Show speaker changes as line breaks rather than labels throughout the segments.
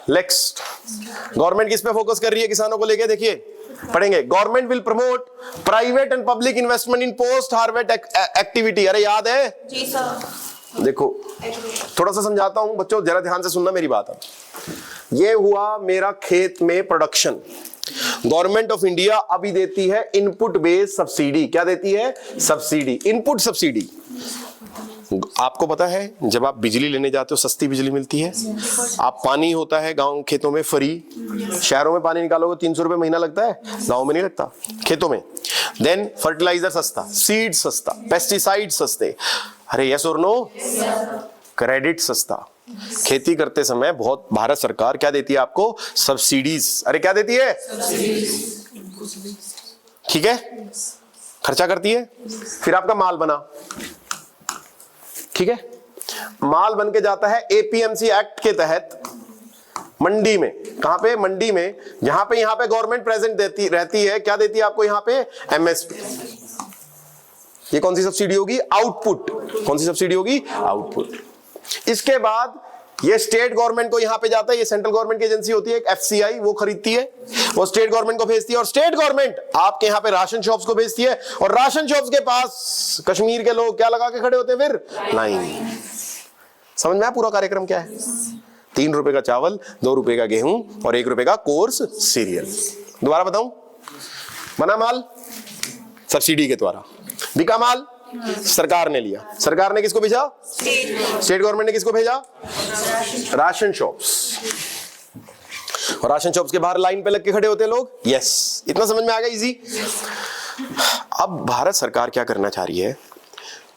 Next, government किस पे focus कर रही है किसानों को लेके, देखिए पढ़ेंगे। Government will promote private and public investment in post harvest activity. अरे याद है
जी सर।
देखो थोड़ा सा समझाता हूं बच्चों, जरा ध्यान से सुनना मेरी बात। अब ये हुआ मेरा खेत में प्रोडक्शन। गवर्नमेंट ऑफ इंडिया अभी देती है इनपुट बेस्ड सब्सिडी। क्या देती है? Subsidy, input subsidy. आपको पता है जब आप बिजली लेने जाते हो सस्ती बिजली मिलती है। आप पानी होता है गांव खेतों में फ्री। शहरों में पानी निकालोगे 300 रुपए महीना लगता है, गांव में नहीं लगता, खेतों में। देन फर्टिलाइजर सस्ता, सीड सस्ता, पेस्टिसाइड सस्ते। अरे यस और नो? क्रेडिट सस्ता। खेती करते समय बहुत भारत सरकार क्या देती है आपको? सब्सिडीज। अरे क्या देती है? ठीक है, खर्चा करती है। फिर आपका माल बना, ठीक है, माल बन के जाता है एपीएमसी एक्ट के तहत मंडी में। कहां पे? मंडी में, जहां पे यहां पे गवर्नमेंट प्रेजेंट रहती है। क्या देती है आपको यहां पे? एमएसपी। ये कौन सी सब्सिडी होगी? आउटपुट। कौन सी सब्सिडी होगी? आउटपुट। इसके बाद ये स्टेट गवर्नमेंट को यहां पे जाता है। ये सेंट्रल गवर्नमेंट की एजेंसी होती है, एक एफसीआई, वो खरीदती है, वो स्टेट गवर्नमेंट को भेजती है, और स्टेट गवर्नमेंट आपके यहां पे राशन शॉप्स को भेजती है। और राशन शॉप्स के पास कश्मीर के लोग क्या लगा के खड़े होते हैं? फिर लाइन। समझ में आया पूरा कार्यक्रम क्या है? 3 रुपए का चावल, 2 रुपए का गेहूं और 1 रुपए का कोर्स सीरियल। दोबारा बताऊं, बना माल सब्सिडी के द्वारा, बिका माल सरकार ने लिया। सरकार ने किसको भेजा? स्टेट गवर्नमेंट ने किसको भेजा? Ration shops. और राशन शॉप्स के बाहर लाइन पे लग के खड़े होते हैं लोग। यस, इतना समझ में आ गया? इजी। अब भारत सरकार क्या करना चाह रही है?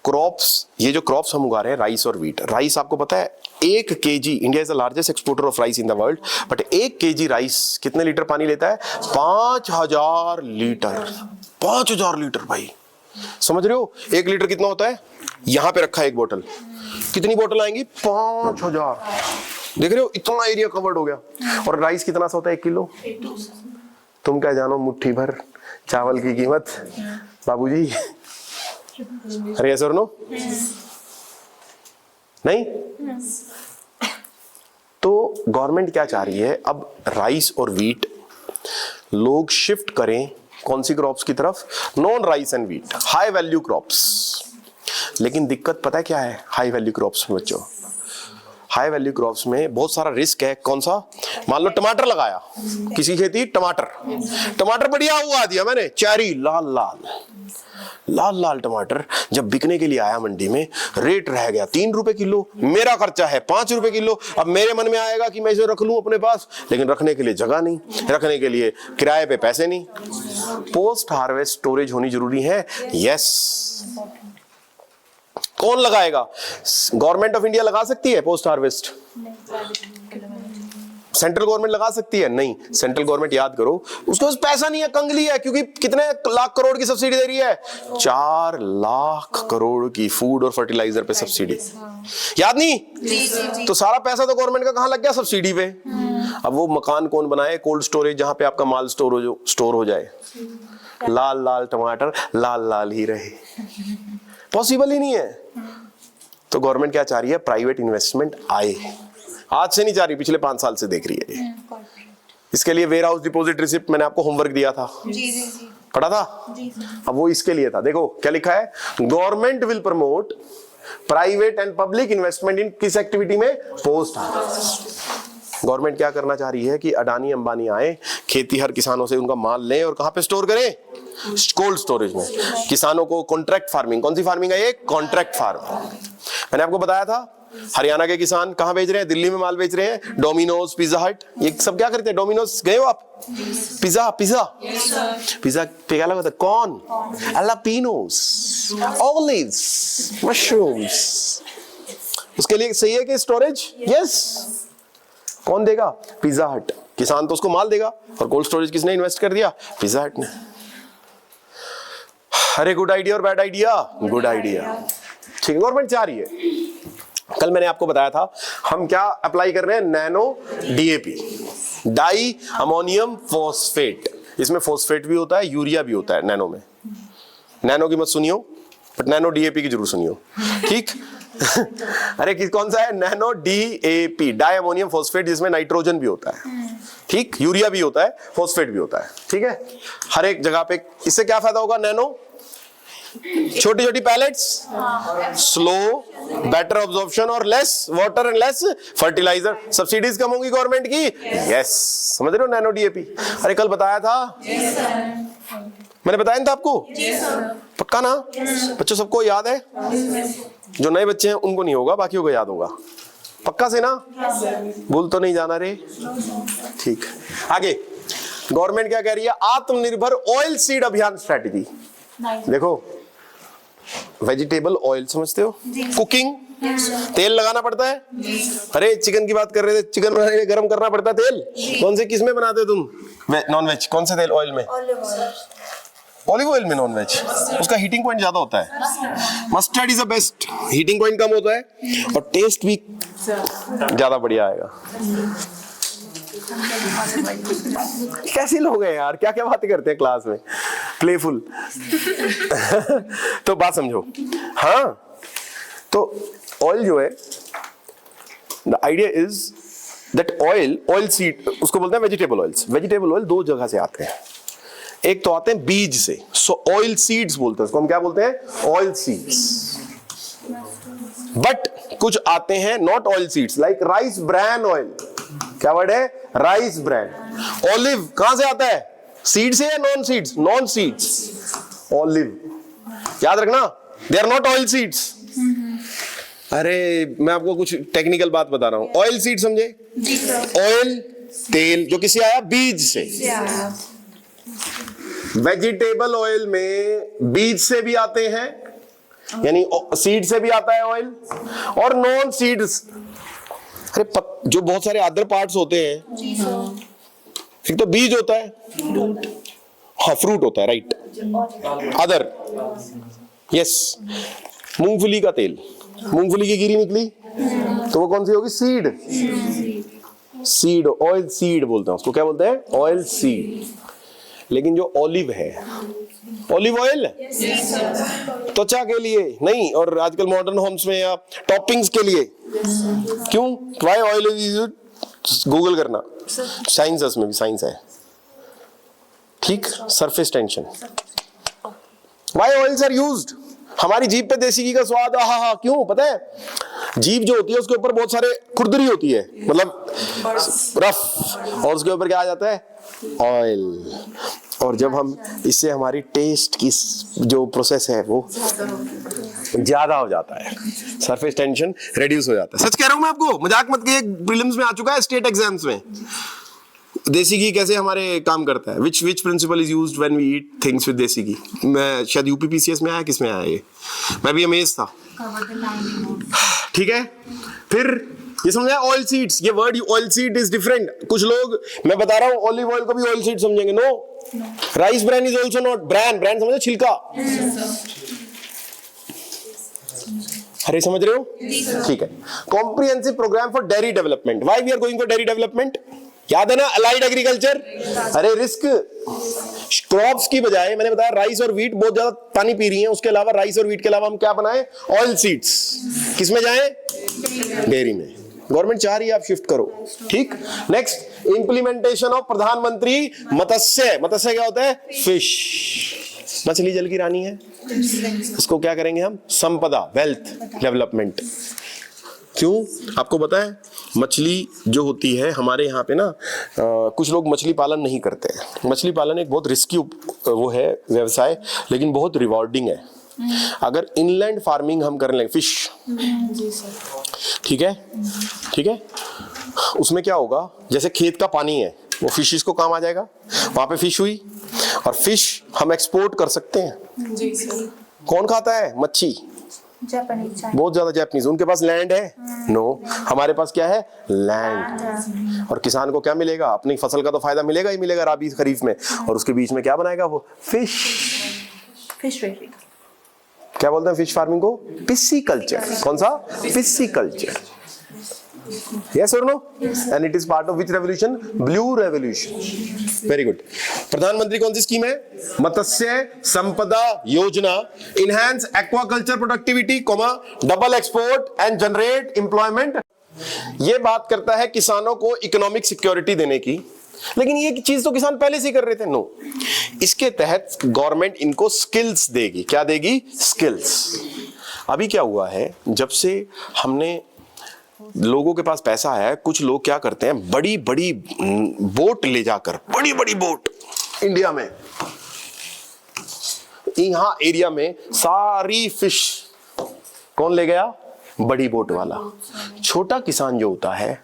क्रॉप्स, ये जो क्रॉप्स हम उगा रहे हैं, राइस और व्हीट। राइस आपको पता है 1 KG, India is the largest exporter of rice in the world, but 1 KG rice कितने लीटर पानी लेता है? 5000 लीटर। 5000 लीटर भाई, समझ रहे हो? 1 लीटर कितना होता है? यहां पे रखा है एक बोतल, कितनी बोतल आएंगी? 5000। देख रहे हो, इतना एरिया कवर्ड हो गया। और राइस कितना सा होता है 1 किलो? तुम क्या जानो मुट्ठी भर चावल की कीमत बाबूजी? अरे सर नो नहीं। तो गवर्नमेंट क्या चाह रही है? अब राइस और व्हीट लोग शिफ्ट करें कौन सी क्रॉप्स की तरफ? Non rice and wheat, high value crops. लेकिन दिक्कत पता है क्या है हाई वैल्यू क्रॉप्स में बच्चों? हाई वैल्यू क्रॉप्स में बहुत सारा रिस्क है। कौन सा? मान लो टमाटर लगाया, किसी खेती टमाटर, टमाटर बढ़िया हुआ दिया मैंने, चेरी लाल लाल लाल लाल टमाटर, जब बिकने के लिए आया मंडी में, रेट रह गया 3 रुपए किलो, मेरा खर्चा है 5 रुपए किलो। अब मेरे मन में आएगा कि मैं इसे रख लूं अपने पास, लेकिन रखने के लिए जगह नहीं, रखने के लिए किराए पे पैसे नहीं। पोस्ट हार्वेस्ट स्टोरेज होनी जरूरी है। यस, कौन लगाएगा? गवर्नमेंट ऑफ इंडिया लगा सकती है पोस्ट हार्वेस्ट? सेंट्रल गवर्नमेंट लगा सकती है? नहीं। सेंट्रल गवर्नमेंट, याद करो, उसके पास पैसा नहीं है, कंगली है, क्योंकि कितने लाख करोड़ की सब्सिडी दे रही है? 4 लाख करोड़ की फूड और फर्टिलाइजर पे सब्सिडी। याद नहीं? तो सारा पैसा तो गवर्नमेंट का कहां लग गया? सब्सिडी पे। अब वो मकान कौन बनाए? कोल्ड स्टोरेज, जहां पे आपका माल स्टोर हो जाए। लाल लाल टमाटर लाल लाल ही रहे, पॉसिबल ही नहीं है। तो गवर्नमेंट क्या चाह रही है? प्राइवेट इन्वेस्टमेंट आए। आज से नहीं चाह रही, पिछले 5 साल से देख रही है। इसके लिए वेयर हाउस डिपॉजिट रिसिप्ट मैंने आपको होमवर्क दिया था, पढ़ा था? अब वो इसके लिए था। देखो क्या लिखा है? Government will promote private and public investment इन किस एक्टिविटी में? Post harvest. गवर्नमेंट क्या करना चाह रही है कि अडानी अंबानी आए, खेती हर किसानों से उनका माल लें और कहां पे स्टोर करें? कोल्ड स्टोरेज में। किसानों को कॉन्ट्रैक्ट फार्मिंग, कौन सी फार्मिंग है ये? Contract farming. मैंने आपको बताया था हरियाणा के किसान कहां बेच रहे हैं? दिल्ली में माल बेच रहे हैं। डोमिनोज, पिज्जा हट, ये सब क्या करते हैं? डोमिनोज गए हो आप? पिज्जा पिज्जा पिज्जा पे क्या लगा था? Corn, jalapenos, olives, mushrooms. उसके लिए सही है कि स्टोरेज? यस। कौन देगा? पिज्जा हट। किसान तो उसको माल देगा, और कोल्ड स्टोरेज किसने इन्वेस्ट कर दिया? पिज्जा हट ने। अरे गुड आइडिया और बैड आइडिया? Good idea. ठीक है, गवर्नमेंट चाह रही है। कल मैंने आपको बताया था हम क्या अप्लाई कर रहे हैं? Nano DAP, di ammonium phosphate. इसमें फॉस्फेट भी होता है, यूरिया भी होता है नैनो में। नैनो की मत सुनियो, बट नैनो डीएपी की जरूर सुनियो। ठीक, अरे कौन सा है? Nano DAP, di ammonium phosphate, जिसमें नाइट्रोजन भी होता है, ठीक, यूरिया भी होता है, फॉस्फेट भी होता है, ठीक है, हर एक जगह पे। इससे क्या फायदा होगा? नैनो, छोटी छोटी पैलेट्स, स्लो, बेटर ऑब्जॉर्प्शन और less water and less fertilizer, subsidies कम होंगी गवर्नमेंट की। यस, समझ रहे हो? Nano DAP। अरे कल बताया था, मैंने बताया नहीं था आपको? पक्का ना? बच्चों सबको याद है? जो नए बच्चे हैं उनको नहीं होगा, बाकियों को याद होगा। पक्का से ना? भूल तो नहीं जाना रे? ठीक। आगे गवर्नमेंट क्या कह रही है? आत्मनिर्भर ऑयल सीड अभियान स्ट्रेटेजी। देखो, वेजिटेबल ऑयल समझते हो? कुकिंग, तेल लगाना पड़ता है। अरे चिकन की बात कर रहे थे, चिकन बनाने में गरम करना पड़ता है तेल। कौन से किस में बनाते हो तुम? नॉन वेज कौन से तेल? ऑयल में, ऑलिव ऑयल में नॉन वेज। उसका हीटिंग पॉइंट ज्यादा होता है। Mustard is the best, heating point कम होता है और टेस्ट भी ज्यादा बढ़िया आएगा। कैसे लोग हैं यार, क्या क्या बातें करते हैं क्लास में, प्लेफुल। तो बात समझो। हाँ, तो ऑयल जो है, the idea is that oil seed, उसको बोलते हैं वेजिटेबल ऑयल्स। वेजिटेबल ऑयल दो जगह से आते हैं। एक तो आते हैं बीज से, सो ऑयल सीड्स बोलते हैं उसको। हम क्या बोलते हैं? Oil seeds. बट कुछ आते हैं not oil seeds, like rice bran oil. क्या वर्ड है? Rice bran. ऑलिव कहां से आता है? सीड से या non seeds? Non seeds. Olive याद रखना, they are not oil seeds. अरे मैं आपको कुछ टेक्निकल बात बता रहा हूं। ऑयल सीड समझे? ऑयल तेल जो किसी आया? बीज से। वेजिटेबल ऑयल में बीज से भी आते हैं, यानी सीड से भी आता है ऑयल, और नॉन सीड्स। अरे जो बहुत सारे अदर पार्ट्स होते हैं, एक तो बीज होता है, हाँ फ्रूट होता है, राइट, अदर, यस। मूंगफली का तेल, मूंगफली की गिरी निकली तो वो कौन सी होगी? सीड। सीड, ऑयल सीड बोलते हैं उसको। क्या बोलते हैं? Oil seed. लेकिन जो ऑलिव है, ऑलिव ऑयल त्वचा के लिए नहीं, और आजकल मॉडर्न होम्स में या टॉपिंग्स के लिए। क्यों? Why oil is used? Google करना, साइंस उसमें भी साइंस है, ठीक। Surface tension. Why oils are used? हमारी जीभ पे देसी घी का स्वाद, आहा, क्यों पता है? जीभ जो होती है उसके ऊपर बहुत सारे खुरदरी होती है, मतलब रफ, और उसके ऊपर क्या आ जाता है? ऑयल। और जब हम इससे हमारी टेस्ट की जो प्रोसेस है वो ज्यादा हो जाता है, सरफेस टेंशन रिड्यूस हो जाता है। सच कह रहा हूं मैं आपको, मजाक मत करिए। प्रीलिम्स में आ चुका है, स्टेट एग्जाम्स में। देसी घी कैसे हमारे काम करता है? Which principle is used when we eat things with desi ghee? मैं शायद यूपीपीसीएस में आया, किस में आया ये? मैं भी अमेज था, ठीक है। फिर ये समझा ऑयल सीड्स। ये word oil seed is different. कुछ लोग, मैं बता रहा हूं, ऑलिव ऑयल को भी ऑयल सीड समझेंगे। No, rice bran is also not bran. Bran समझो? छिलका। अरे समझ रहे हो? ठीक है। Comprehensive program for dairy development. Why we are going for dairy development? याद है ना? Allied agriculture. अरे रिस्क क्रॉप्स की बजाय, मैंने बताया राइस और व्हीट बहुत ज्यादा पानी पी रही हैं, उसके अलावा राइस और व्हीट के अलावा हम क्या बनाएं? Oil seeds. किस में जाएं? डेयरी में। गवर्नमेंट चाह रही है आप शिफ्ट करो, ठीक। नेक्स्ट, इंप्लीमेंटेशन ऑफ प्रधानमंत्री मत्स्य। मत्स्य क्या होता है? फिश, मछली जल की रानी है। उसको क्या करेंगे हम? संपदा, वेल्थ डेवलपमेंट। क्यों? आपको पता है मछली जो होती है हमारे यहाँ पे ना, कुछ लोग मछली पालन नहीं करते हैं। मछली पालन एक बहुत रिस्की वो है व्यवसाय, लेकिन बहुत रिवॉर्डिंग है। अगर इनलैंड फार्मिंग हम कर लें, फिश, ठीक है, ठीक है, उसमें क्या होगा? जैसे खेत का पानी है, वो फिशेस को काम आ जाएगा। वहां पे फिश हुई और फिश हम एक्सपोर्ट कर सकते हैं। जी सर। कौन खाता है? मच्छी, बहुत ज्यादा जापानीज। उनके पास लैंड है? नो। हमारे पास क्या है? लैंड। और किसान को क्या मिलेगा? अपनी फसल का तो फायदा मिलेगा ही मिलेगा राबी खरीफ में, और उसके बीच में क्या बनाएगा वो? फिश। फिश क्या बोलते हैं फिश फार्मिंग को? पिस्सी कल्चर। कौन सा? पिस्सी culture. Yes or no? Yes. And it is part of which revolution? Blue revolution. Very good. प्रधानमंत्री कौन सी स्कीम है? मत्स्य संपदा योजना. Enhance aquaculture productivity, double export and generate employment. ये बात करता है किसानों को इकोनॉमिक सिक्योरिटी देने की, लेकिन ये चीज तो किसान पहले से ही कर रहे थे. नो, इसके तहत गवर्नमेंट इनको स्किल्स देगी. क्या देगी? स्किल्स. अभी क्या हुआ है, जब से हमने लोगों के पास पैसा है, कुछ लोग क्या करते हैं, बड़ी बड़ी बोट ले जाकर, बड़ी बड़ी बोट इंडिया में, यहां एरिया में सारी फिश कौन ले गया? बड़ी बोट वाला. छोटा किसान जो होता है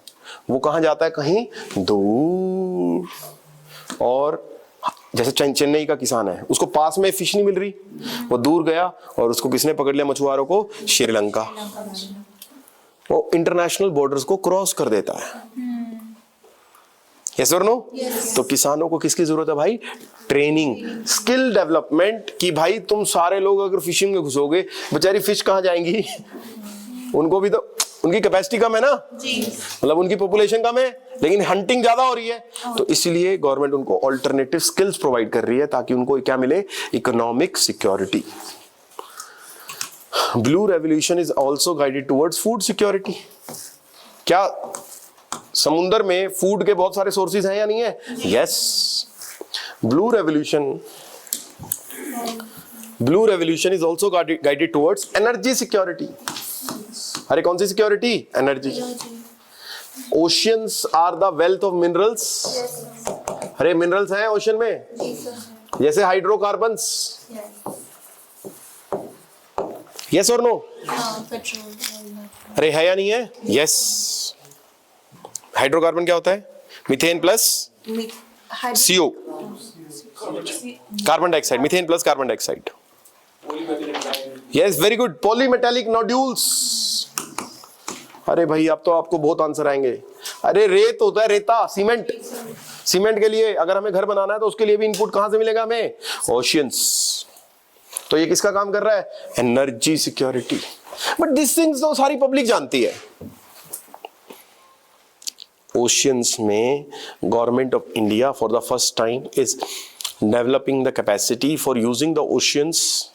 वो कहां जाता है? कहीं दूर. और जैसे चेन्नई का किसान है, उसको पास में फिश नहीं मिल रही, वो दूर गया और उसको किसने पकड़ लिया? मछुआरों को. श्रीलंका. वो इंटरनेशनल बॉर्डर्स को क्रॉस कर देता है. यस और नो? तो किसानों को किसकी जरूरत है भाई? Training, skill development. कि भाई तुम सारे लोग अगर फिशिंग में घुसोगे, बेचारी फिश कहां जाएंगी? उनको भी तो, उनकी कैपेसिटी कम है ना, मतलब उनकी पॉपुलेशन कम है, लेकिन हंटिंग ज्यादा हो रही है. तो इसलिए गवर्नमेंट उनको ऑल्टरनेटिव स्किल्स प्रोवाइड कर रही है ताकि उनको क्या मिले? Economic security. Blue revolution is also guided towards food security. क्या समुद्र में फूड के बहुत सारे सोर्सेज हैं या नहीं है? Yes. Blue revolution is also guided towards energy security. अरे कौन सी security? Energy. Oceans are the wealth of minerals. अरे मिनरल्स हैं ओशन में, जैसे हाइड्रोकार्बन्स. यस और नो? अरे है या नहीं है? यस. हाइड्रोकार्बन क्या होता है? Methane plus CO, carbon dioxide. Methane plus carbon dioxide. Yes, very good. Polymetallic nodules. अरे भाई अब तो आपको बहुत आंसर आएंगे. अरे रेत होता है, रेता, सीमेंट. सीमेंट के लिए अगर हमें घर बनाना है तो उसके लिए भी इनपुट कहां से मिलेगा हमें? ओशियंस. तो ये किसका काम कर रहा है? Energy security. But this things तो सारी पब्लिक जानती है. ओशियंस में government of India for the first time is developing the capacity for using the oceans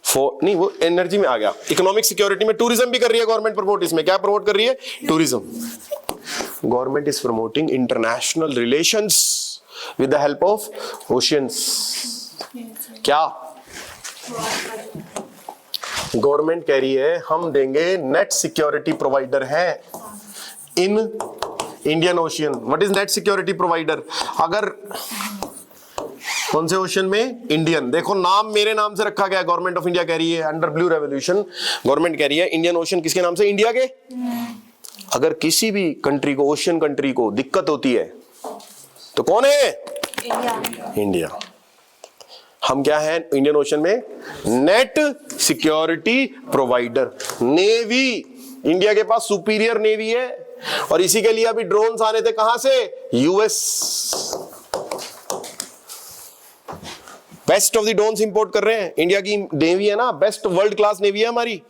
for, नहीं वो एनर्जी में आ गया. इकोनॉमिक सिक्योरिटी में टूरिज्म भी कर रही है गवर्नमेंट प्रमोट. इसमें क्या प्रमोट कर रही है? Tourism. Government is promoting international relations with the help of oceans. क्या गवर्नमेंट कह रही है हम देंगे नेट सिक्योरिटी प्रोवाइडर है in Indian ocean. What is net security provider? अगर कौन से ओशन में? इंडियन. देखो नाम मेरे नाम से रखा गया. गवर्नमेंट ऑफ इंडिया कह रही है अंडर ब्लू रेवोल्यूशन, गवर्नमेंट कह रही है इंडियन ओशन किसके नाम से? इंडिया के. अगर किसी भी कंट्री को, ओशियन कंट्री को दिक्कत होती है तो कौन है? इंडिया. हम क्या है इंडियन ओशन में? Net security provider. Navy, India के पास सुपीरियर नेवी है और इसी के लिए अभी ड्रोन्स आने थे. कहां से? US. Best of the drones import कर रहे हैं. इंडिया की नेवी है ना, बेस्ट वर्ल्ड क्लास नेवी है हमारी.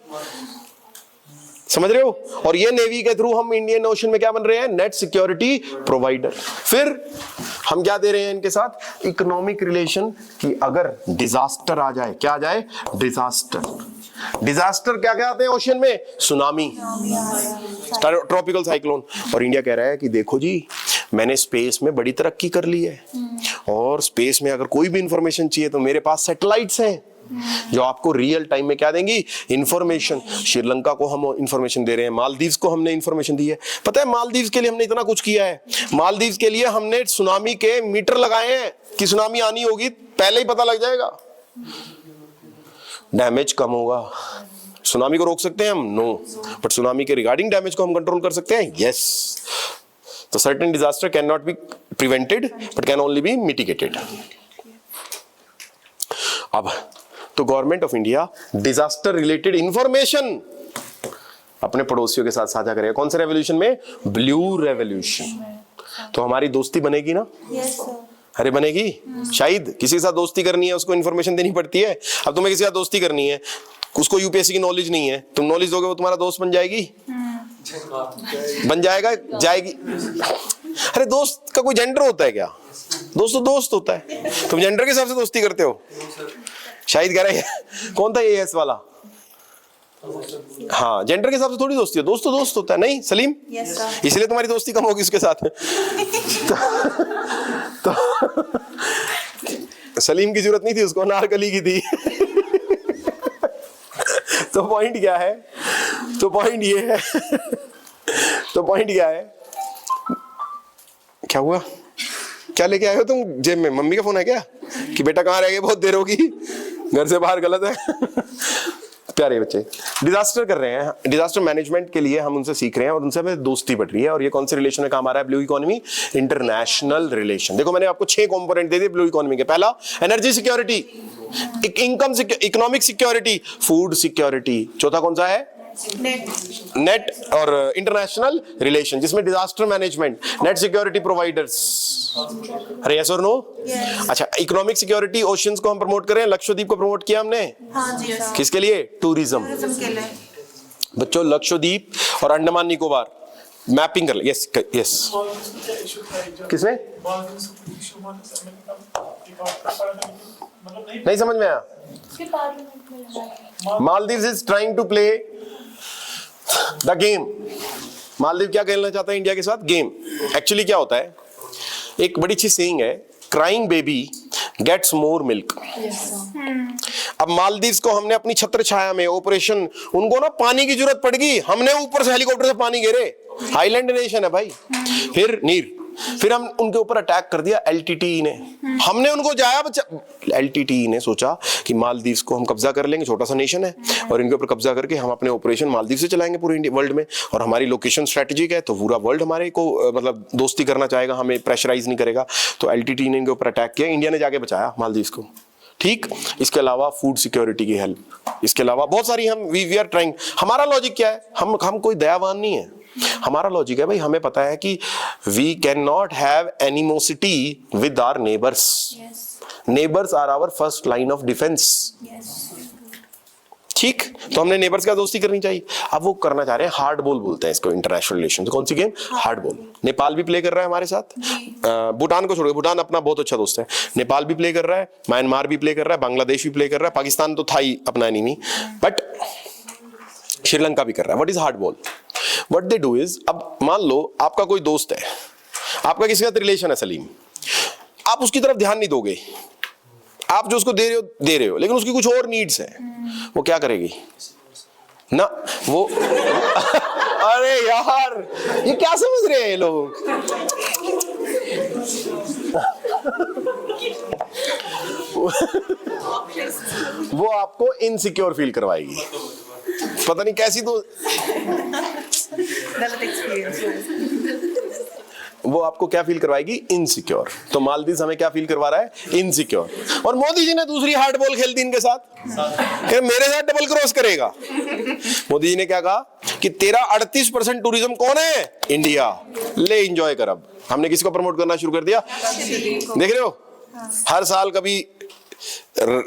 समझ रहे हो? और ये नेवी के थ्रू हम इंडियन ओशन में क्या बन रहे हैं? Net security provider. फिर हम क्या दे रहे हैं इनके साथ? Economic relation. कि अगर डिजास्टर आ जाए, क्या आ जाए? डिजास्टर. डिजास्टर क्या क्या आते हैं ओशन में? Tsunami, tropical cyclone. और इंडिया कह रहा है कि देखो जी, मैंने स्पेस में बड़ी तरक्की कर ली है और स्पेस में अगर कोई भी इंफॉर्मेशन चाहिए तो मेरे पास सैटेलाइट्स हैं जो आपको रियल टाइम में क्या देंगी? इंफॉर्मेशन. श्रीलंका को हम इंफॉर्मेशन दे रहे हैं. मालदीव्स को हमने इंफॉर्मेशन दी है. पता है मालदीव्स के लिए हमने इतना कुछ किया है. मालदीव्स के लिए हमने सुनामी के मीटर लगाए हैं कि सुनामी आनी होगी, पहले ही पता लग जाएगा. डैमेज कम होगा. सुनामी को रोक सकते हैं हम? नो. बट सुनामी के रिगार्डिंग डैमेज को हम कंट्रोल कर सकते हैं. यस. तो certain disaster can not be prevented but can only be mitigated. अब तो government of India disaster related information अपने पड़ोसियों के साथ साझा करेगा. कौन से रेवोल्यूशन में? Blue revolution. तो हमारी दोस्ती बनेगी ना?
Yes sir.
अरे बनेगी. शायद किसी के साथ दोस्ती करनी है, उसको इन्फॉर्मेशन देनी पड़ती है. अब तुम्हें किसी के साथ दोस्ती करनी है, उसको यूपीएससी की नॉलेज नहीं है, तुम नॉलेज दोगे वो तुम्हारा दोस्त बन जाएगी? बन जाएगा, जाएगी। अरे दोस्त का कोई जेंडर होता है क्या? दोस्त तो दोस्त होता है। तुम जेंडर के हिसाब से दोस्ती करते हो? शायद कह रहे हैं कौन था ये एस वाला? हाँ, जेंडर के हिसाब से थोड़ी दोस्ती है, दोस्त तो दोस्त होता है। नहीं सलीम? इसलिए तुम्हारी दोस्ती कम होगी उसके साथ। तो सलीम की जरूरत नहीं थी, उसको अनारकली की थी। तो पॉइंट क्या है? तो पॉइंट ये है, तो पॉइंट क्या है? क्या हुआ? क्या लेके आए हो तुम जेब में? मम्मी का फोन है क्या कि बेटा कहाँ रह गए, बहुत देर होगी, घर से बाहर गलत है? प्यारे बच्चे, डिजास्टर कर रहे हैं, डिजास्टर मैनेजमेंट के लिए हम उनसे सीख रहे हैं और उनसे हमें दोस्ती बढ़ रही है। और ये कौन से रिलेशन में काम आ रहा है? Blue economy, international relation. देखो मैंने आपको 6 कंपोनेंट दे दिए ब्लू इकोनॉमी के। पहला energy security, income economic security, food security. चौथा कौन सा है? नेट और इंटरनेशनल रिलेशन, जिसमें disaster management, net security providers. अरे यस और नो? अच्छा, इकोनॉमिक सिक्योरिटी ओशियंस को हम प्रमोट कर रहे हैं। लक्षद्वीप को प्रमोट किया हमने। किसके लिए? टूरिज्म के लिए। बच्चों लक्षद्वीप और अंडमान निकोबार मैपिंग कर ले। यस यस, किसने? नहीं समझ में आया? Maldives is trying to play the game. Maldives क्या खेलना चाहता है इंडिया के साथ? गेम। एक्चुअली क्या होता है, एक बड़ी अच्छी सेइंग है, crying baby gets more milk. अब मालदीव्स को हमने अपनी छत्र छाया में ऑपरेशन, उनको ना पानी की जरूरत पड़ गई, हमने ऊपर से हेलीकॉप्टर से पानी घेरे। आइलैंड नेशन है भाई। फिर नीर, फिर हम उनके ऊपर अटैक कर दिया एलटीटीई ने। हमने उनको जाया बच्चा, एलटीटीई ने सोचा कि मालदीव्स को हम कब्जा कर लेंगे, छोटा सा नेशन है, और इनके ऊपर कब्जा करके हम अपने ऑपरेशन मालदीव से चलाएंगे पूरे वर्ल्ड में। और हमारी लोकेशन स्ट्रेटेजिक है, तो पूरा वर्ल्ड हमारे को मतलब दोस्ती करना चाहेगा, हमें प्रेशराइज नहीं करेगा। तो एलटीटीई ने इनके ऊपर अटैक किया, इंडिया ने जाके बचाया मालदीव्स को। ठीक, इसके अलावा फूड सिक्योरिटी की हेल्प, इसके अलावा बहुत सारी हम वी आर ट्राइंग। हमारा लॉजिक क्या है? हम कोई दयावान नहीं है। हमारा लॉजिक है भाई, हमें पता है कि we can not have animosity with our neighbours. Neighbours are our first line of defence. ठीक, तो हमने नेबर्स का दोस्ती करनी चाहिए। अब वो करना चाह रहे हैं, हार्ड बॉल बोलते हैं इसको, इंटरनेशनल रिलेशन। तो कौन सी गेम? Hard ball. नेपाल भी प्ले कर रहा है हमारे साथ, भूटान को छोड़ो, भूटान अपना बहुत अच्छा दोस्त है। नेपाल भी प्ले कर रहा है, म्यांमार भी प्ले कर रहा है, बांग्लादेश भी प्ले कर रहा है, पाकिस्तान तो था ही अपना एनिमी, बट श्रीलंका भी कर रहा है। What is hard ball? What they do is, अब मान लो आपका कोई दोस्त है, आपका किसी का रिलेशन है सलीम, आप उसकी तरफ ध्यान नहीं दोगे, आप जो उसको दे रहे हो, लेकिन उसकी कुछ और नीड्स है, वो क्या करेगी ना? वो अरे यार, ये क्या समझ रहे हैं ये लोग? वो आपको इनसिक्योर फील करवाएगी, पता नहीं कैसी, तो गलत एक्सपीरियंस। वो आपको क्या फील करवाएगी? इनसिक्योर। तो मालदीव हमें क्या फील करवा रहा है? इनसिक्योर। और मोदी जी ने दूसरी हार्ड बॉल खेल दी इनके साथ, कि मेरे साथ डबल क्रॉस करेगा। मोदी जी ने क्या कहा कि तेरा 38% टूरिज्म कौन है? इंडिया। ले एंजॉय कर। अब हमने किसको प्रमोट करना शुरू कर दिया? देख रहे हो, हर साल कभी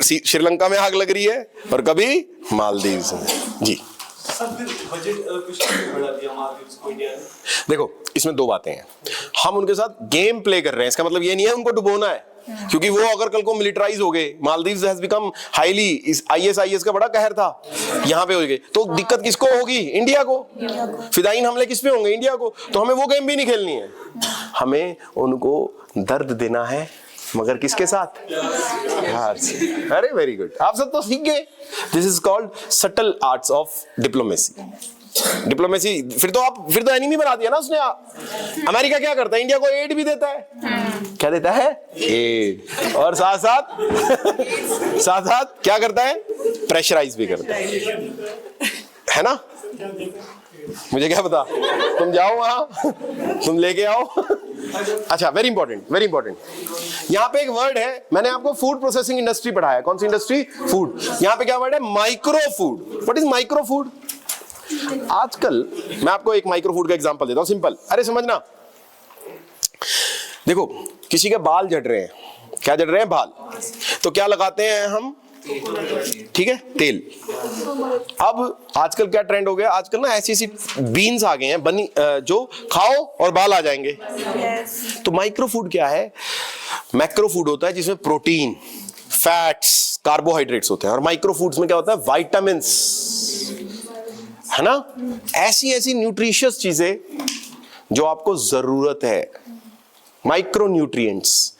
श्रीलंका में आग लग रही है और कभी मालदीव में। जी देखो, इसमें 2 बातें हैं। हम उनके साथ गेम प्ले कर रहे हैं, इसका मतलब ये नहीं है उनको डुबोना है, क्योंकि वो अगर कल को मिलिटराइज हो गए, Maldives has become highly, ISIS का बड़ा कहर था, यहाँ पे हो गए, तो दिक्कत किसको होगी? इंडिया को। फिदाइन हमले किस पे होंगे? इंडिया को। तो हमें वो गेम भी नहीं खेलनी है, हमें उनको दर्द देना है, मगर किसके साथ? प्यार से। अरे वेरी गुड, आप सब तो सीख गए। This is called subtle arts of diplomacy. Diplomacy फिर तो एनिमी बना दिया ना उसने। अमेरिका क्या करता है? इंडिया को एड भी देता है। क्या देता है? एड। और साथ साथ क्या करता है? प्रेशराइज भी करता है ना? मुझे क्या पता, तुम जाओ वहां, तुम लेके आओ। अच्छा, वेरी इंपॉर्टेंट। यहाँ पे एक वर्ड है, मैंने आपको फूड प्रोसेसिंग इंडस्ट्री पढ़ाया। कौन सी इंडस्ट्री? फूड। यहाँ पे क्या वर्ड है? Micro food. What is micro food? आजकल मैं आपको एक माइक्रो फूड का एग्जांपल देता हूं, सिंपल। अरे समझना, देखो किसी के बाल झड़ रहे हैं, क्या झड़ रहे हैं? बाल। तो क्या लगाते हैं हम? ठीक है, तेल। अब आजकल क्या ट्रेंड हो गया, आजकल ना ऐसी ऐसी बीन्स आ गए हैं बनी जो खाओ और बाल आ जाएंगे। तो माइक्रो फूड क्या है? मैक्रो फूड होता है जिसमें प्रोटीन, फैट्स, कार्बोहाइड्रेट्स होते हैं, और माइक्रो फूड्स में क्या होता है? विटामिन्स, है ना? ऐसी ऐसी न्यूट्रिशियस चीजें जो आपको जरूरत है, माइक्रो न्यूट्रिएंट्स।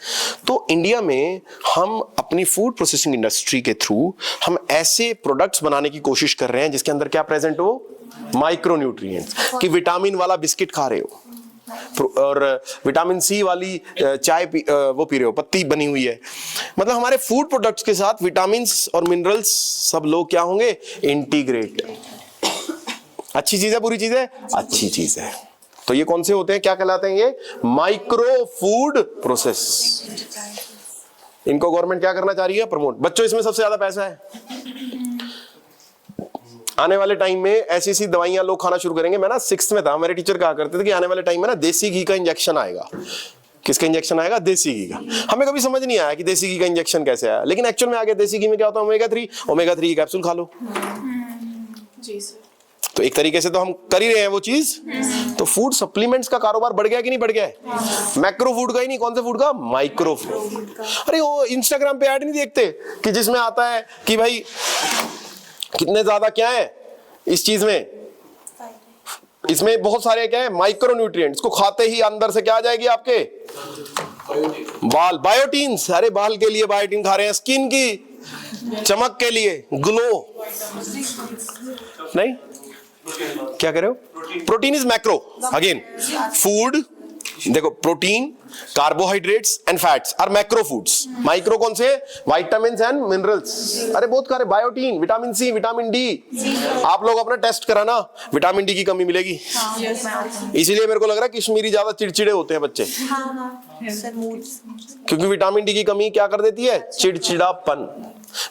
तो इंडिया में हम अपनी फूड प्रोसेसिंग इंडस्ट्री के थ्रू हम ऐसे प्रोडक्ट्स बनाने की कोशिश कर रहे हैं जिसके अंदर क्या प्रेजेंट हो? Micro nutrients. कि विटामिन वाला बिस्किट खा रहे हो और विटामिन सी वाली चाय वो पी रहे हो, पत्ती बनी हुई है। मतलब हमारे फूड प्रोडक्ट्स के साथ विटामिन्स और मिनरल्स सब लोग क्या होंगे? इंटीग्रेट। अच्छी चीज है, बुरी चीज है? अच्छी चीज है। तो ये कौन से होते हैं, क्या कहलाते हैं? ये माइक्रो फूड प्रोसेस। इनको गवर्नमेंट क्या करना चाह रही है? प्रमोट। बच्चों इसमें सबसे ज्यादा पैसा है। आने वाले टाइम में ऐसी ऐसी दवाइयां लोग खाना शुरू करेंगे। मैं ना 6th में था, मेरे टीचर कहा करते थे कि आने वाले टाइम में ना देसी घी का इंजेक्शन आएगा। किसका इंजेक्शन आएगा? देसी घी का। हमें कभी समझ नहीं आया कि देसी घी का इंजेक्शन कैसे आया, लेकिन एक्चुअल में आगे देसी घी में क्या होता है? ओमेगा 3 कैप्सूल खा लो।
जी सर।
तो एक तरीके से तो हम कर ही रहे हैं वो चीज। तो फूड सप्लीमेंट्स का कारोबार बढ़ गया कि नहीं बढ़ गया है? मैक्रो फूड का ही नहीं, कौन से फूड का? Micro food. अरे वो इंस्टाग्राम पे ऐड नहीं देखते कि जिसमें आता है कि भाई कितने ज्यादा क्या है इस चीज में, इसमें बहुत सारे क्या है? Micro nutrients. को खाते ही अंदर से क्या आ जाएगी आपके? बाल, बायोटीन्स। अरे बाल के लिए बायोटीन खा रहे हैं, स्किन की चमक के लिए, ग्लो नहीं, क्या कह रहे हो? Protein is macro. Again food देखो, protein, carbohydrates and fats are macro foods. Micro कौन से? Vitamins and minerals. अरे बहुत सारे, biotin, vitamin C, vitamin D. आप लोग अपना टेस्ट कराना, विटामिन डी की कमी मिलेगी। इसीलिए मेरे को लग रहा है कश्मीरी ज्यादा चिड़चिड़े होते हैं बच्चे, क्योंकि विटामिन डी की कमी क्या कर देती है? चिड़चिड़ापन।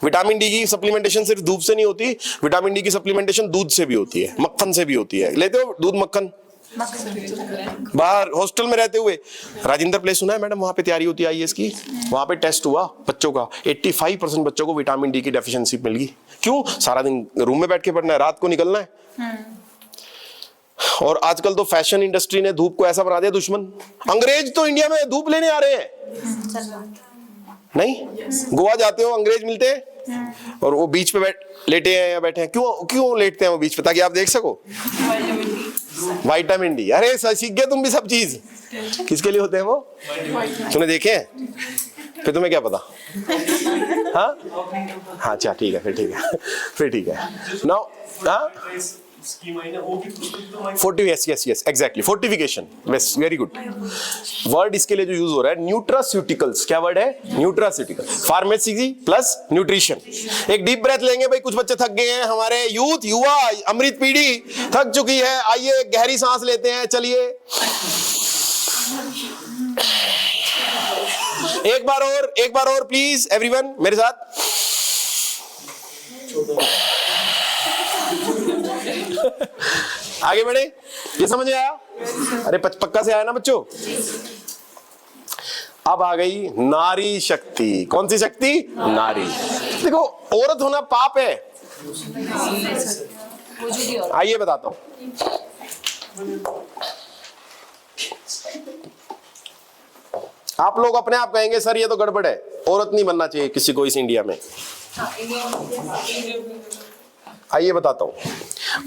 विटामिन डी की सप्लीमेंटेशन सिर्फ धूप से नहीं होती, विटामिन डी की सप्लीमेंटेशन दूध से भी होती है, मक्खन से भी होती है। लेते हो दूध मक्खन? बाहर हॉस्टल में रहते हुए राजेंद्र प्लेस सुना है मैडम, वहां पे तैयारी होती है आईएएस की। वहां पे टेस्ट हुआ बच्चों का, 85% बच्चों को विटामिन डी की डेफिशिएंसी मिल गई। क्यों? सारा दिन रूम में बैठ के पढ़ना है, रात को निकलना है। और आजकल तो फैशन इंडस्ट्री ने धूप को ऐसा बना दिया दुश्मन। अंग्रेज तो इंडिया में धूप लेने आ रहे हैं। नहीं, गोवा जाते हो अंग्रेज मिलते हैं और वो बीच पे लेटे हैं या बैठे हैं। क्यों लेटते हैं वो बीच पे? ताकि आप देख सको। Vitamin D. अरे सीख गए तुम भी सब चीज। किसके लिए होते हैं वो? तूने देखे हैं? फिर तुम्हें क्या पता? हाँ अच्छा ठीक है, फिर ठीक है। Now yes exactly, fortification. Yes, very good word इसके लिए जो यूज हो रहा है, न्यूट्रास्यूटिकल्स। क्या वर्ड है? न्यूट्रास्यूटिकल। Pharmacy plus nutrition. एक डीप ब्रेथ लेंगे भाई, कुछ बच्चे थक गए हैं, हमारे यूथ, युवा, अमृत पीढ़ी थक चुकी है। आइए गहरी सांस लेते हैं, चलिए एक बार और प्लीज एवरीवन मेरे साथ। आगे बढ़े। ये समझ में आया? अरे पक्का से आया ना बच्चों? अब आ गई नारी शक्ति। कौन सी शक्ति? नारी। देखो, औरत होना पाप है। आइए बताता हूं। आप लोग अपने आप कहेंगे सर ये तो गड़बड़ है, औरत नहीं बनना चाहिए किसी को इस इंडिया में। आइए बताता हूं।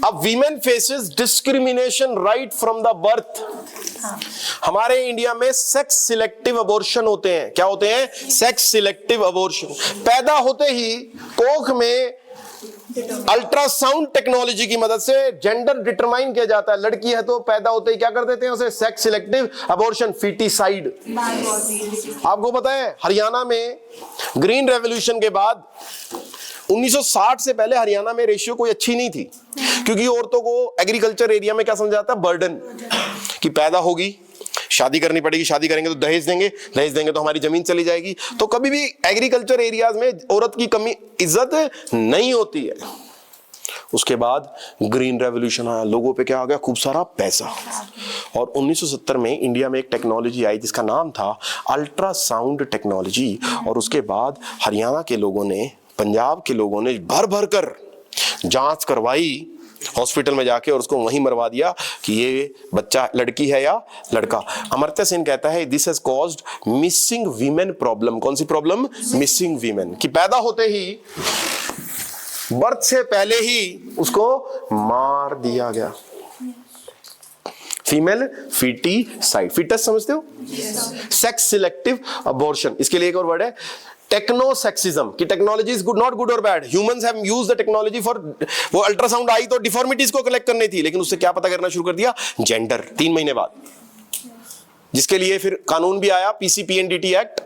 अब women faces discrimination right from the birth. हमारे इंडिया में सेक्स सिलेक्टिव अबॉर्शन होते हैं। क्या होते हैं? Sex selective abortion. पैदा होते ही कोख में अल्ट्रासाउंड टेक्नोलॉजी की मदद से जेंडर डिटरमाइन किया जाता है। लड़की है तो पैदा होते ही क्या कर देते हैं उसे? Sex selective abortion, foeticide. आपको पता है हरियाणा में ग्रीन रेवोल्यूशन के बाद 1960 से पहले हरियाणा में रेशियो कोई अच्छी नहीं थी, क्योंकि औरतों को एग्रीकल्चर एरिया में क्या समझा जाता है? बर्डन। कि पैदा होगी, शादी करनी पड़ेगी, शादी करेंगे तो दहेज देंगे तो हमारी जमीन चली जाएगी। तो कभी भी एग्रीकल्चर एरियाज में औरत की कमी इज्जत नहीं होती है। उसके बाद ग्रीन रेवोल्यूशन आया, लोगों पे क्या आ गया? खूब सारा पैसा। और 1970 में इंडिया में एक टेक्नोलॉजी आई जिसका नाम था अल्ट्रासाउंड टेक्नोलॉजी। और उसके बाद हरियाणा के लोगों ने पंजाब के लोगों ने भर भर कर जांच करवाई हॉस्पिटल में जाके और उसको वहीं मरवा दिया कि ये बच्चा लड़की है या लड़का। अमर्त्य सेन कहता है this has caused missing women problem. कौन सी प्रॉब्लम? मिसिंग वीमेन, कि पैदा होते ही, बर्थ से पहले ही उसको मार दिया गया। फीमेल फीटिसाइड, फीटस समझते हो? Sex selective abortion. इसके लिए एक और वर्ड है टेक्नोसेक्सिज्म, कि technology is good, not good और bad, humans have used the technology for, वो अल्ट्रासाउंड आई तो डिफॉर्मिटीज को कलेक्ट करनी थी, लेकिन उससे क्या पता करना शुरू कर दिया? जेंडर, 3 महीने बाद। जिसके लिए फिर कानून भी आया, PCPNDT act,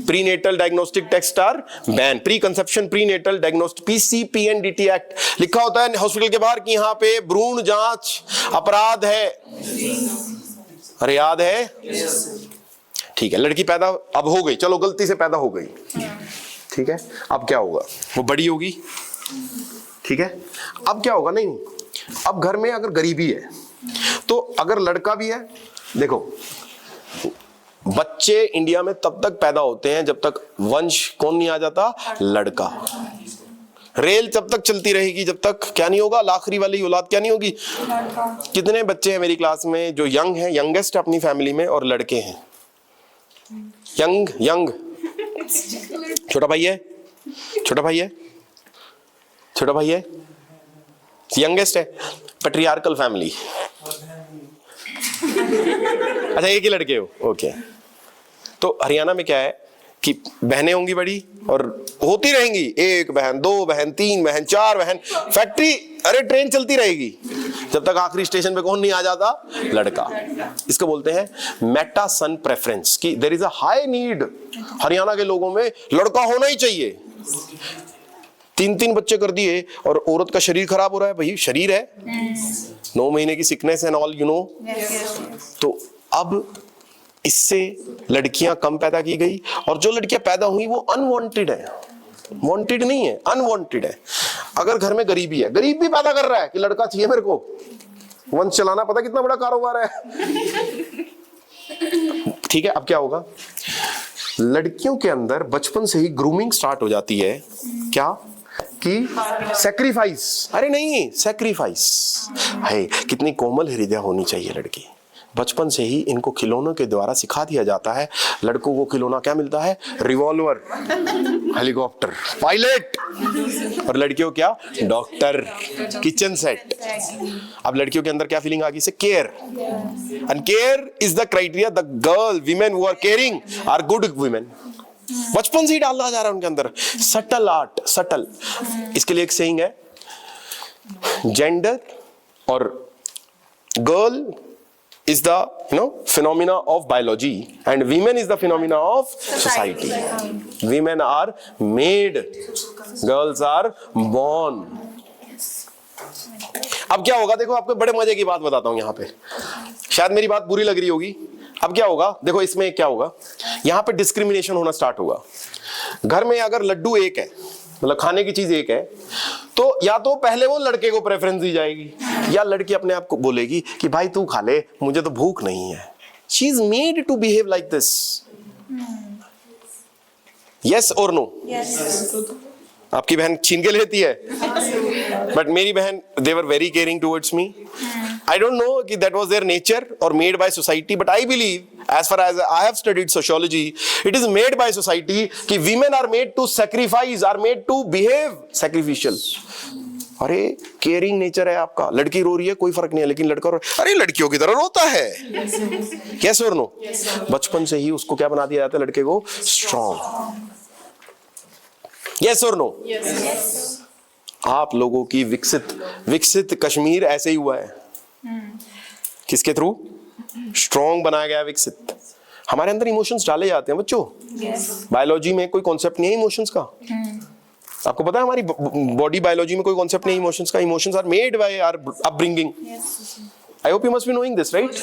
prenatal diagnostic test are ban, pre conception prenatal diagnostic, PCPNDT act लिखा होता है हॉस्पिटल के बाहर कि यहाँ पे भ्रूण जांच अपराध है। अरे याद है? ठीक है, लड़की पैदा अब हो गई, चलो गलती से पैदा हो गई, ठीक है, अब क्या होगा? वो बड़ी होगी, ठीक है, अब क्या होगा? नहीं, अब घर में अगर गरीबी है तो अगर लड़का भी है, देखो बच्चे इंडिया में तब तक पैदा होते हैं जब तक वंश कौन नहीं आ जाता? लड़का। रेल तब तक चलती रहेगी जब तक क्या नहीं होगा? लाखरी वाली औलाद क्या नहीं होगी? कितने बच्चे हैं मेरी क्लास में जो यंग हैं, यंगेस्ट अपनी फैमिली में, और लड़के हैं? यंग छोटा भाई है, छोटा भाई है, छोटा भाई है, यंगेस्ट है, पैट्रियार्कल फैमिली। अच्छा, एक ही लड़के हो, ओके। तो हरियाणा में क्या है कि बहनें होंगी बड़ी और होती रहेंगी, 1 बहन, 2 बहन, 3 बहन, 4 बहन, फैक्ट्री, अरे ट्रेन चलती रहेगी जब तक आखिरी स्टेशन पे कौन नहीं आ जाता? लड़का। इसको बोलते हैं मेटा सन प्रेफरेंस, कि there is a high need, Haryana के लोगों में लड़का होना ही चाहिए। 3 बच्चे कर दिए और औरत का शरीर खराब हो रहा है, भाई शरीर है, 9 महीने की sickness and all, you know. तो अब इससे लड़कियां कम पैदा की गई, और जो लड़कियां पैदा हुई वो अनवांटेड है, वांटेड नहीं है, अनवांटेड है। अगर घर में गरीबी है, गरीब भी पैदा कर रहा है कि लड़का चाहिए मेरे को, वंश चलाना पता कितना बड़ा कारोबार है, ठीक है। अब क्या होगा? लड़कियों के अंदर बचपन से ही ग्रूमिंग स्टार्ट हो जाती है, क्या कि सैक्रिफाइस, अरे नहीं सैक्रिफाइस है, कितनी कोमल हृदय होनी चाहिए लड़की। बचपन से ही इनको खिलौनों के द्वारा सिखा दिया जाता है। लड़कों को खिलौना क्या मिलता है? रिवॉल्वर, हेलीकॉप्टर, पायलट, और लड़कियों क्या? Doctor, kitchen set. अब लड़कियों के अंदर क्या फीलिंग आ गई? से care, and care is the criteria, the girl, women who are caring are good women. बचपन से ही डाला जा रहा है उनके अंदर सटल आर्ट, सटल। इसके लिए एक सेइंग है, जेंडर और girl is the phenomena of biology and women is the phenomena of society. Women are made, girls are born. अब क्या होगा? देखो आपको बड़े मजे की बात बताता हूं यहां पे, शायद मेरी बात बुरी लग रही होगी। अब क्या होगा? देखो इसमें क्या होगा, यहां पे डिस्क्रिमिनेशन होना स्टार्ट होगा। घर में अगर लड्डू एक है, मतलब खाने की चीज एक है, तो या तो पहले वो लड़के को प्रेफरेंस दी जाएगी, या लड़की अपने आप को बोलेगी कि भाई तू खा ले, मुझे तो भूख नहीं है। She is made to behave like this. Yes और नो? आपकी बहन छीन के लेती है, बट मेरी बहन, they were very caring towards me. I don't know कि that was their nature or made by society, but I believe, as far as I have studied sociology, it is made by society कि women are made to sacrifice, are made to behave sacrificial. अरे caring nature है आपका, लड़की रो रही है कोई फर्क नहीं है, लेकिन लड़का अरे लड़कियों की तरह रोता है। Yes or no? बचपन से ही उसको क्या बना दिया जाता है? लड़के को strong. Yes or no?
Yes.
आप लोगों की विकसित कश्मीर ऐसे ही हुआ है। किसके थ्रू? स्ट्रॉन्ग बनाया गया, विकसित। हमारे अंदर इमोशंस डाले जाते हैं बच्चों। बायोलॉजी में कोई कॉन्सेप्ट नहीं है इमोशंस का। आपको पता है हमारी बॉडी बायोलॉजी में कोई कॉन्सेप्ट नहीं इमोशंस का। Emotions are made by our upbringing. I hope you must be knowing this, right?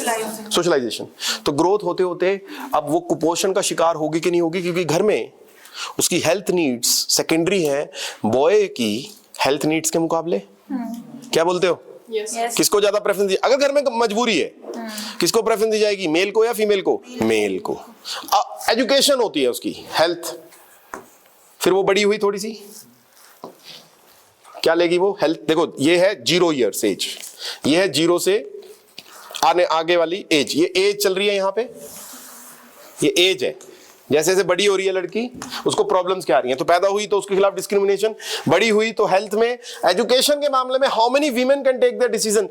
Socialisation. तो ग्रोथ होते होते अब वो कुपोषण का शिकार होगी कि नहीं होगी, क्योंकि घर में उसकी हेल्थ नीड्स सेकेंडरी है बॉय की हेल्थ नीड्स के मुकाबले। क्या बोलते हो?
Yes.
किसको ज्यादा प्रेफरेंस दी? अगर घर में मजबूरी है, किसको प्रेफरेंस दी जाएगी? मेल को या फीमेल को? मेल को। एजुकेशन होती है उसकी, हेल्थ, फिर वो बड़ी हुई थोड़ी सी, क्या लेगी वो? हेल्थ। देखो ये है 0 ईयर्स एज, ये है 0 से आगे वाली एज, ये एज चल रही है यहां पे, ये एज है। जैसे जैसे बड़ी हो रही है लड़की, उसको प्रॉब्लम्स क्या आ रही हैं? तो पैदा हुई तो उसके खिलाफ डिस्क्रिमिनेशन, बड़ी हुई तो हेल्थ में, एजुकेशन के मामले में how many women can take the decision.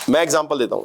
मैं एग्जांपल देता हूं,